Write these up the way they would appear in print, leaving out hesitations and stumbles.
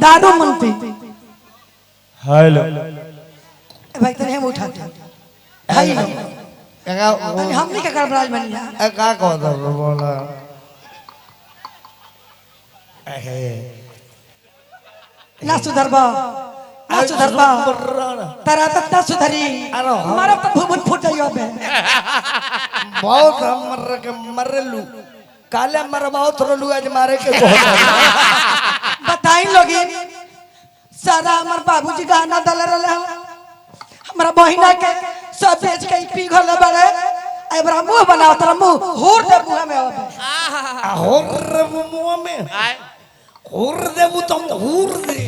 दारू मनती हेलो भाई तने हम उठाते हाय तने हमनी के कर बराज बन जा का कह दो बोला ना सुधरबा तारा तक ना सुधरी हमारा तो भूमन फूट जाइयो बे बहुत हमर के मरलू काले मर बहुत रोलू आज मारे के बहुत बताई लोगी सारा हमार बाबूजी गाना दल रहले हमरा बहिना के सब बेच के पी घल बड़े एबरा मुंह बनाओ तोरा मुंह होर दे मुंह में आवे होर मुंह में होर देबू तुम होर दे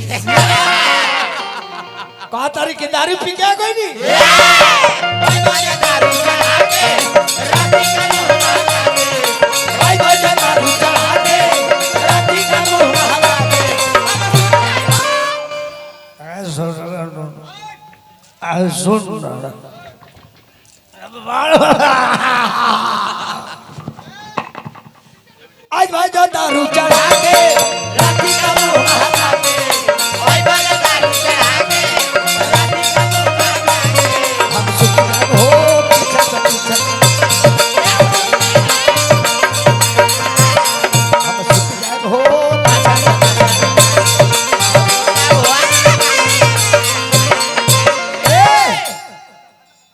का तारी के दारू पी क्या कोई नहीं दारू चढ़ा के राती का भाई दारू चढ़ा के राती का मुंह हवा के सुन आज भाई जो दारू चढ़ा के राती का मुंह हवा के भाई दारू चढ़ा के राती का मुंह हवा के हम सुखना हो पीछे से पीछे हम सुखना हो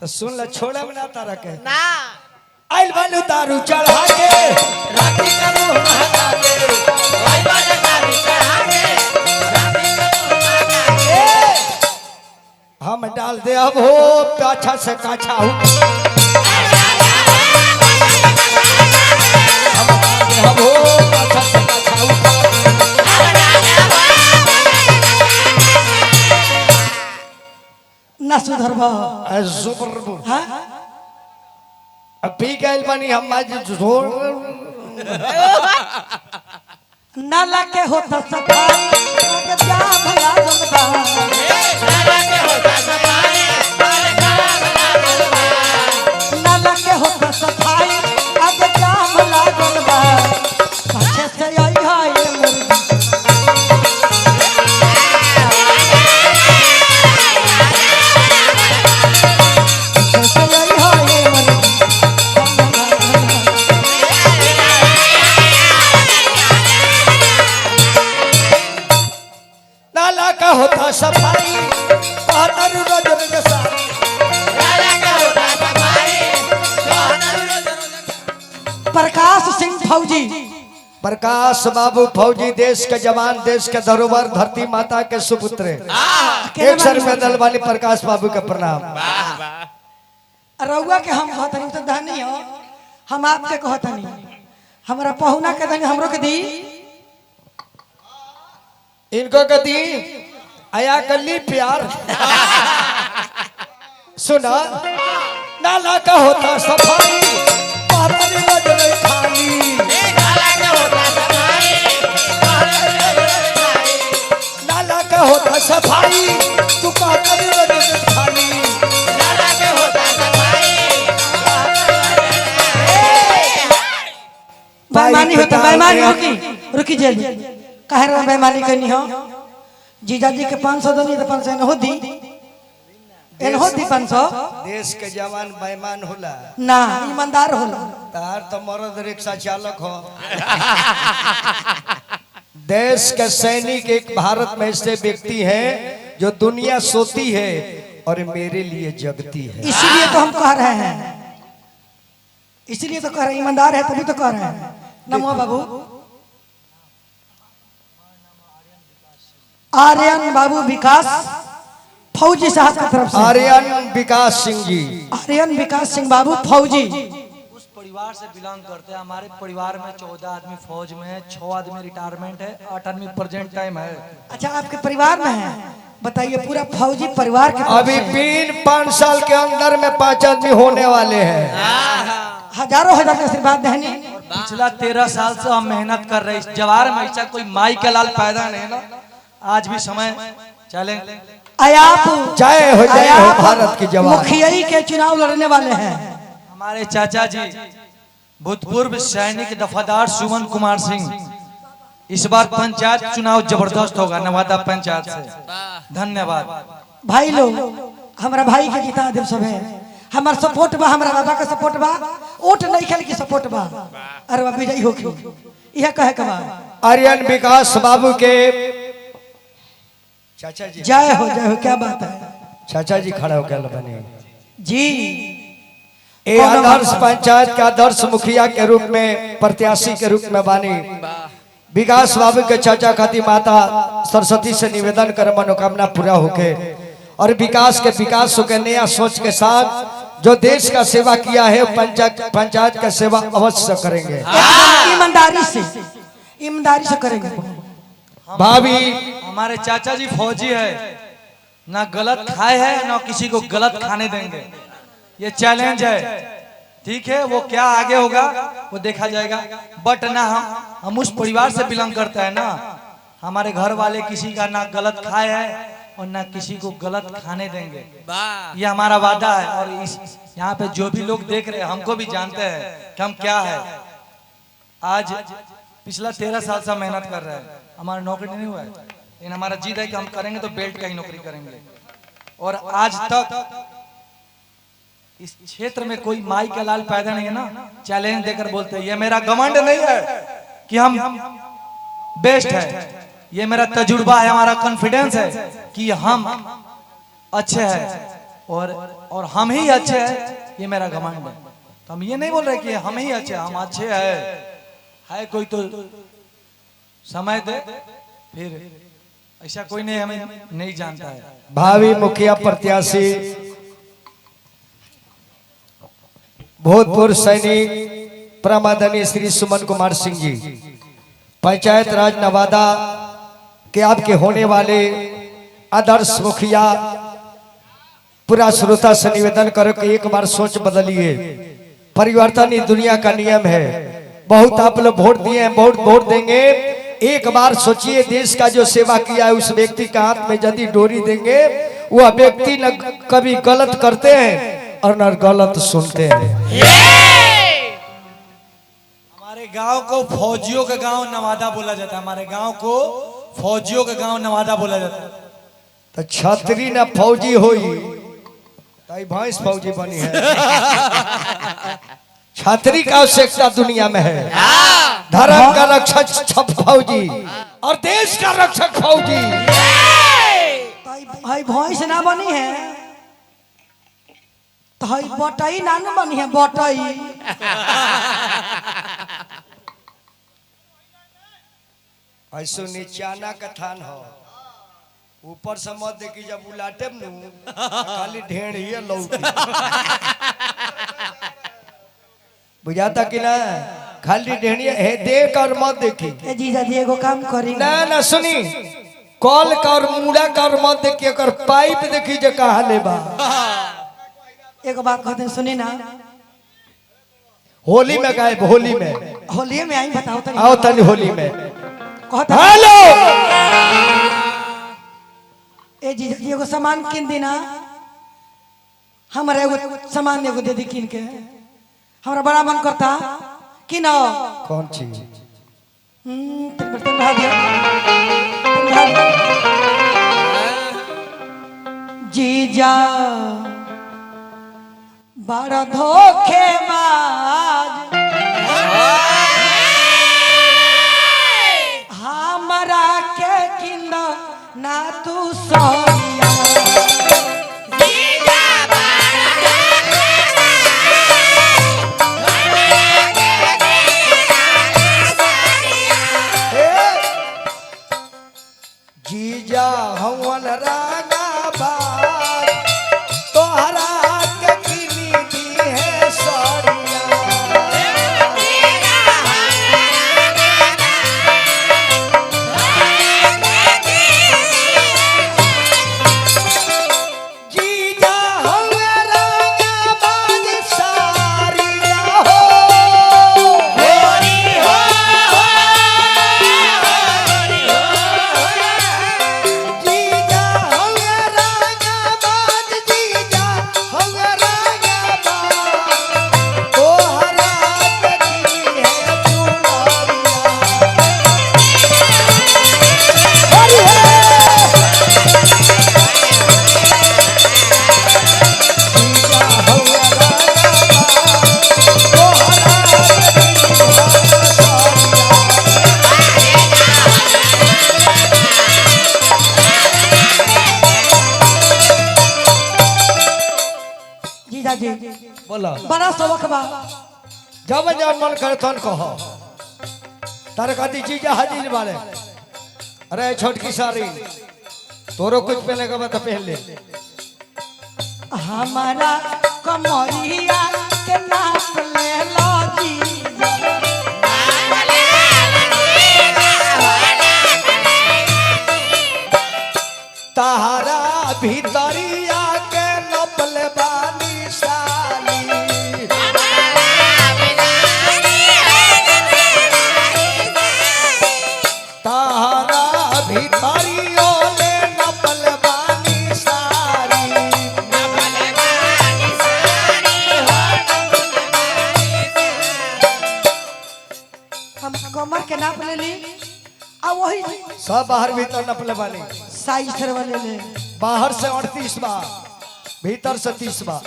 तो सुन ले छोड़े बना तारा के ना आइल बालू दारू चढ़ा के राती का मुंह हवा के आइल बालू दारू चढ़ा के राती का मुंह हवा के हम डाल दे अब हो पाछा से काछा हो हम डाल दे अब हो पाछा से काछा हो ना सुधरबा सुपर हां पी गइल बनी हम आज जोर नाला के होता सफाई के जा भला जनबा नाला के होता सफाई नाला के होता सफाई के जा भला जनबा पाछे से आई हाय मुर्गी नाला का होता सफाई बहत्तर रोज के साथ नाला का होता सफाई प्रकाश सिंह फौजी प्रकाश बाबू फौजी देश के जवान देश के धरोहर धरती माता के सुपुत्र एक सर में दल वाली प्रकाश बाबू का प्रणाम रउआ के हम कहतनी तो धनी हो हम आपके कहतनी हमरा पहुना के धनी हमरो के दी इनको कदी आया कली प्यार सुना नाला का होता सफाई बहत्तर रोज नहीं खाली नाला का होता सफाई नाला का होता सफाई तू बहत्तर रोज नहीं खाली नाला का होता सफाई बेईमानी होता बेईमानी होगी रुकी जल्दी काहे रे बेईमानी करनी हो जीजा जी के 500 दनी तो 500 न होदी एन होदी 500 देश के जवान बेईमान होला ना ईमानदार होला तार तो मर्द रिक्शा चालक हो देश के सैनिक एक भारत में ऐसे व्यक्ति हैं जो दुनिया सोती है और मेरे लिए जगती है इसीलिए तो हम कह रहे हैं इसीलिए तो कह रहे हैं ईमानदार है तभी तो कह रहे हैं नमो बाबू आर्यन बाबू विकास फौजी साहब की तरफ से आर्यन विकास सिंह जी आर्यन विकास सिंह बाबू फौजी उस परिवार से बिलोंग करते हैं। हमारे परिवार में 14 आदमी फौज में है, 6 आदमी रिटायरमेंट है, 8 आदमी प्रेजेंट टाइम है। अच्छा आपके परिवार में है बताइए पूरा फौजी परिवार के अभी 3-5 साल के अंदर में 5 आदमी होने वाले हैं हजारों हजार का आशीर्वाद देने पिछला 13 साल से हम मेहनत कर रहे हैं। इस जवार में ऐसा कोई माई के लाल पैदा नहीं ना। आज भी समय चले आप जय हो भारत की जवान मुखियाई के चुनाव लड़ने वाले हैं। हमारे चाचा जी भूतपूर्व सैनिक दफादार सुमन कुमार सिंह इस बार पंचायत चुनाव जबरदस्त होगा नवादा पंचायत से। धन्यवाद भाई लोग, हमारा भाई के जिता देव सब है, हमार सपोर्ट बा, हमारा बाबा का सपोर्ट बा, वोट नहीं खेल की सपोर्ट बा। अरे बाबा विजयी होके यह कहे के बा। आर्यन विकास बाबू के चाचा जी, जय हो, क्या बात है चाचा जी खड़ा हो गया बने जी। ए आदर्श पंचायत का आदर्श मुखिया के रूप में, प्रत्याशी के रूप में बानी विकास बाबू के चाचा खातिर माता सरस्वती से निवेदन कर मनोकामना पूरा होके और विकास होके नया सोच के साथ जो देश का सेवा किया है पंचायत का सेवा अवश्य करेंगे, ईमानदारी से करेंगे। भाभी हमारे चाचा जी फौजी है, ना गलत खाए है ना किसी को गलत खाने देंगे। ये चैलेंज है, ठीक है। वो क्या आगे होगा वो देखा जाएगा, बट ना हम उस परिवार से बिलोंग करते हैं ना, हमारे घर वाले किसी का ना गलत खाए है और ना किसी को गलत खाने देंगे। ये हमारा वादा है। और इस यहाँ पे जो भी लोग देख रहे हैं हमको भी जानते हैं कि हम क्या है। आज पिछला 13 साल से मेहनत कर रहे हैं, हमारा नौकरी नहीं हुआ है, लेकिन हमारा जिद है कि हम करेंगे तो बेल्ट का ही नौकरी करेंगे। और आज तक इस क्षेत्र में कोई माई का लाल पैदा नहीं है ना, चैलेंज देकर बोलते हैं। ये मेरा घमंड नहीं है कि हम बेस्ट है, ये मेरा तजुर्बा है, हमारा कॉन्फिडेंस है कि हम अच्छे हैं और हम ही अच्छे हैं। ये मेरा घमंड है। तो हम ये नहीं बोल रहे कि हम ही अच्छे, हम अच्छे है कोई तो समय दे, फिर ऐसा कोई नहीं हमें नहीं जानता है। भावी मुखिया प्रत्याशी भूतपूर्व सैनिक प्रमादनीय श्री सुमन कुमार सिंह जी, पंचायत राज नवादा के आपके होने वाले आदर्श मुखिया, पूरा श्रोता से निवेदन करो कि एक बार सोच बदलिए। परिवर्तन ही दुनिया का नियम है। बहुत आप लोग वोट दिए हैं, बहुत वोट देंगे। एक बार सोचिए, देश का जो सेवा किया है उस व्यक्ति का हाथ में यदि डोरी देंगे, वह व्यक्ति न कभी गलत करते हैं और न गलत सुनते हैं। हमारे गांव को फौजियों का गांव नवादा बोला जाता है। हमारे गांव को फौजियों का गांव नवादा बोला जाता है। तो छतरी न फौजी होई ताई भैंस फौजी बनी है। छतरी का आवश्यकता दुनिया में है। धर्म का रक्षक फौजी और देश का रक्षक फौजी। भाई भैंस ना बनी है तो हई बटई ना न बनी है, बटई ऐसो नीचाना का थान हो, ऊपर से मत देखी, जब उलाटे खाली ढेर ही लौकी। बुझाता कि ना, खाली ढेड़िया है देख और मत देखी। ए जीजा जी एगो काम करी ना ना सुनी, कॉल का और मुड़ा का और मत देखी, अगर पाइप देखी जे कहाँ ले बा। एगो बात कहते सुनी ना, होली में गायब, होली में, होली में आई बताओ तनी, आओ तनी होली में कहता हेलो। ए जीजा जी एगो सामान किन दी ना, हमारा एगो सामान एगो दे दी किन के, हमारा बड़ा मन करता कि ना। कौन चीज? जीजा बड़ा धोखेबाज, हमरा के किंद ना तू सरिया। जीजा हवन रागा बाज, तोहरा के किनी दी है सरिया। बोला बड़ा सबक बा। जब जब मन करे तन कहो तारे खाती चीज हाजिर बारे। अरे छोटकी सारी तोरो कुछ पहले का बता पहन ले। हमारा कमरिया के नाप ले लो जी। तारा भीतरिया के नपल बानी साली। तारा भीतरियो ले नपल बानी साली। हम कमर के नाप ले ली आ वही सब बाहर भीतर नपल बानी। साइज थरवा ले ले। बाहर से 38 बा भीतर से 30 बा।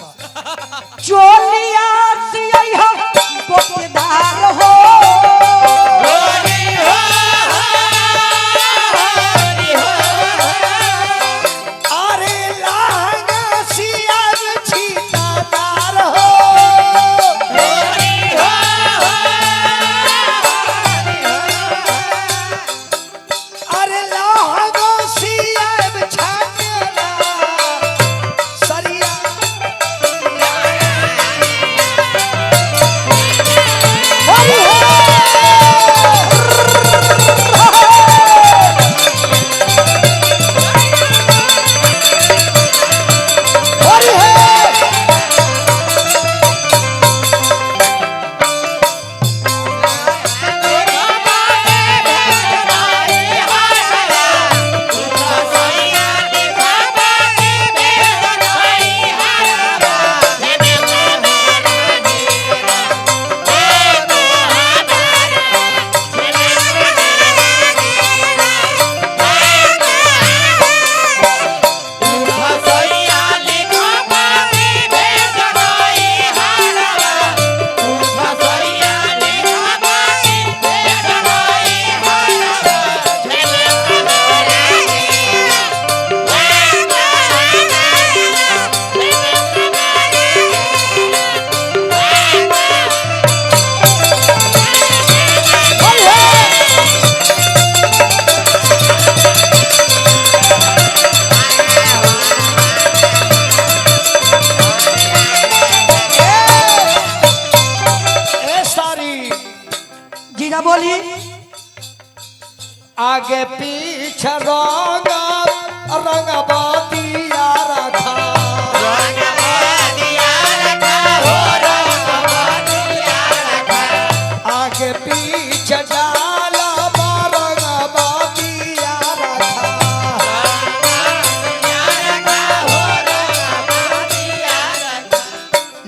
चोलिया सिया पोकेदार हो। अरे लागा सिया छीटादार हो। अरे लागा सिया छाटेला सरिया। जीजा बोली आगे पीछे रंग रंगबतिया रखा। आगे पीछे डाल रंगबतिया रखा।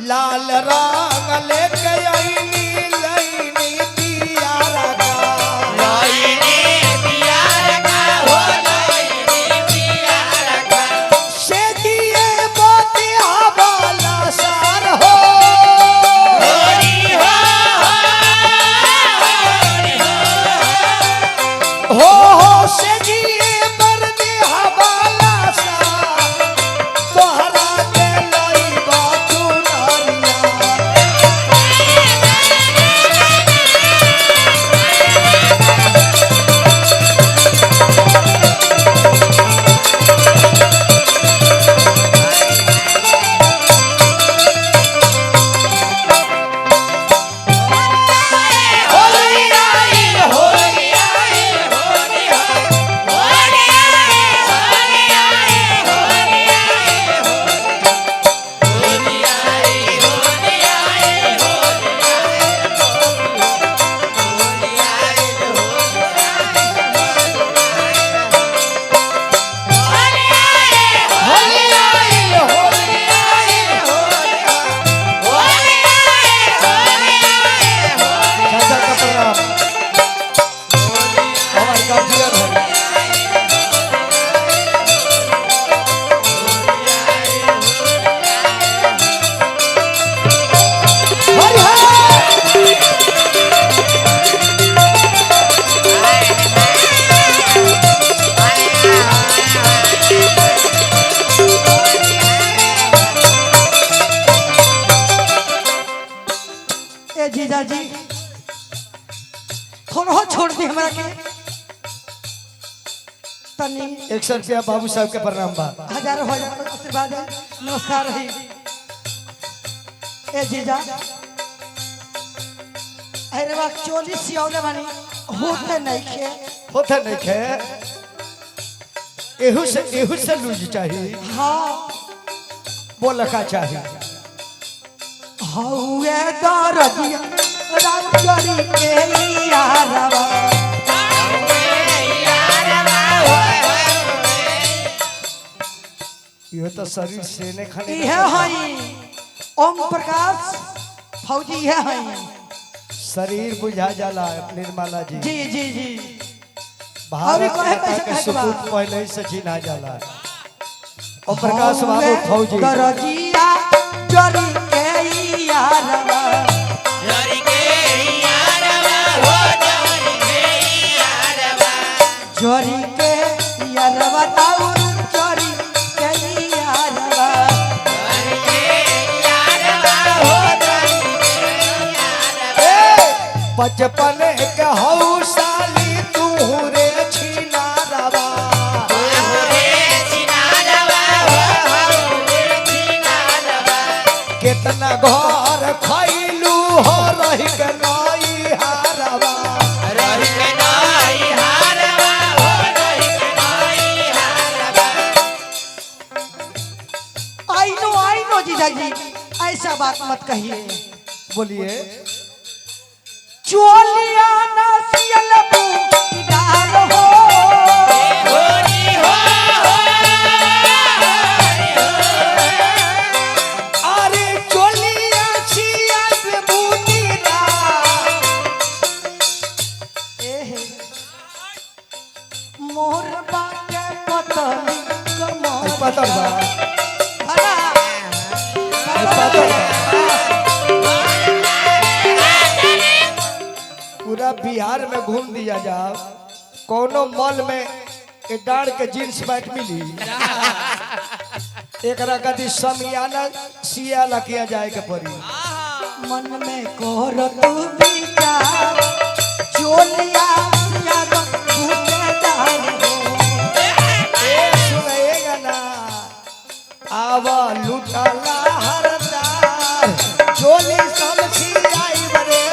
लाल रंग लेके आईनी लईनी पिया रखा। से दिए मोतिया वाला सार हो। हो से दिए मर्दे हवाला सार तोहरा के लईबा चुनरिया। ए जीजा जी थोड़ा छोड़ दी हमरा के तनी 100 रुपया बाबू साहब के प्रणाम बा। हजारों हजार आशीर्वाद है। नमस्कार रही ए जीजा अरे बा 40 सियावले बानी होते नहीं खे होता नहीं खे एहू से लूज चाहिए। हाँ बोल का चाहिए। हौए दरदिया राउरी के यारवा ये तो शरीर से ने खाने इहे हई ओम प्रकाश फौजी इहे हई शरीर बुझा जाला निर्मला जी। जी जी जी भारत अभी कहे माता कैसे के कहे के बा? सुपूत पहले ही से चिन्हा जाला। और प्रकाश बाबू फौजी दरदिया जरी के यारवा जरी के यारवा ताउर जरी के यारवा बचपन के हौसाली तू रे छिनारवा कितना घर खैलू हो रही के नई हारवा। आई नो जीजा जी ऐसा बात मत कहिए। बोलिए चोलिया ना सियल बूटीदार हो अरे चोलिया छिया पे बूटीदा एहे मोर बाटे पतली कमर पता बा भला पता बा। पूरा बिहार में घूम दिया जाओ कोनो मॉल में एक डाड़ के जींस पैंट मिली एक रकती समियाना सिया लकिया जाए के पड़ी। मन में कोर तू विचार चोलिया सिया बूटीदार हो सुनेगा ना आवा लुटाला हरदार चोली सब सियाई बरे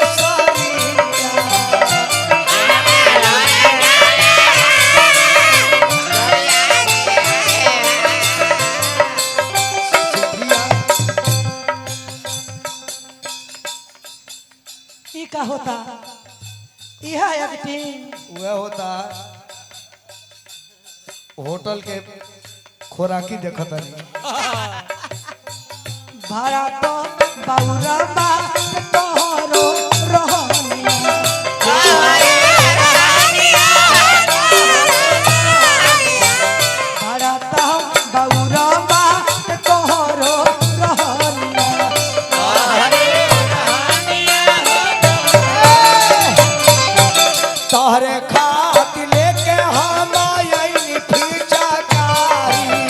ई का होता यह एक्टिंग वह होता होटल के खोराकी देखत भाड़ा तो बाउरबा तोहरो रहनिया भाड़ा तो बाउरबा तोहरो रहनिया तोहरे खात लेके हम आइनी फीचाकारी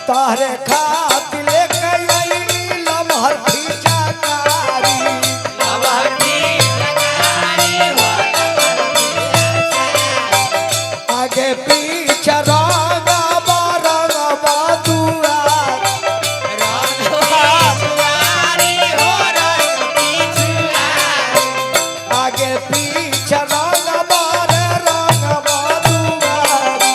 तोहरे खात लेके आइनी लमहर फीचाकारी आगे पीछे रंगा बरंगा दुआर आगे पीछे रंग बारे रंग बादुआरी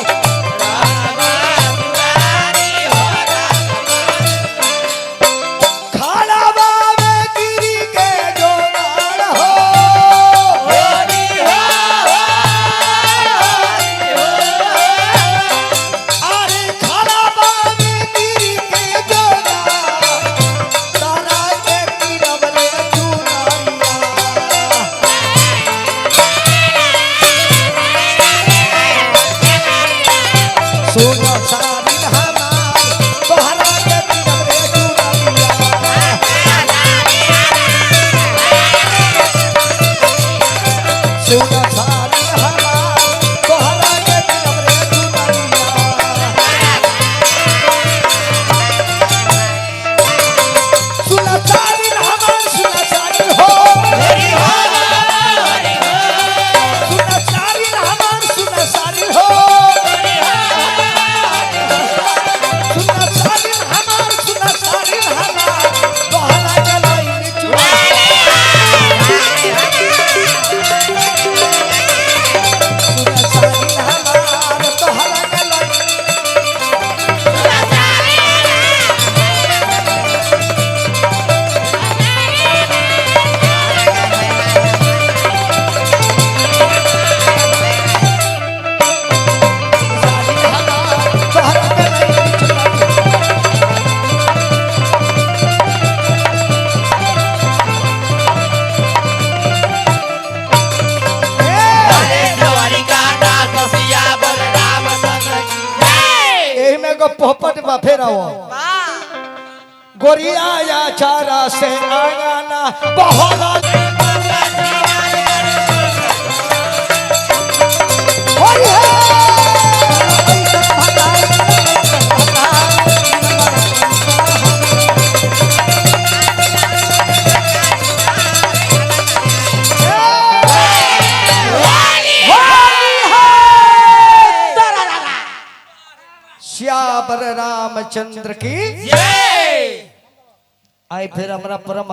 पोपट में फेराओ गोरिया या चारा से आगाना बहुत श्यावर रामचंद्र की आए फिर हमारा परम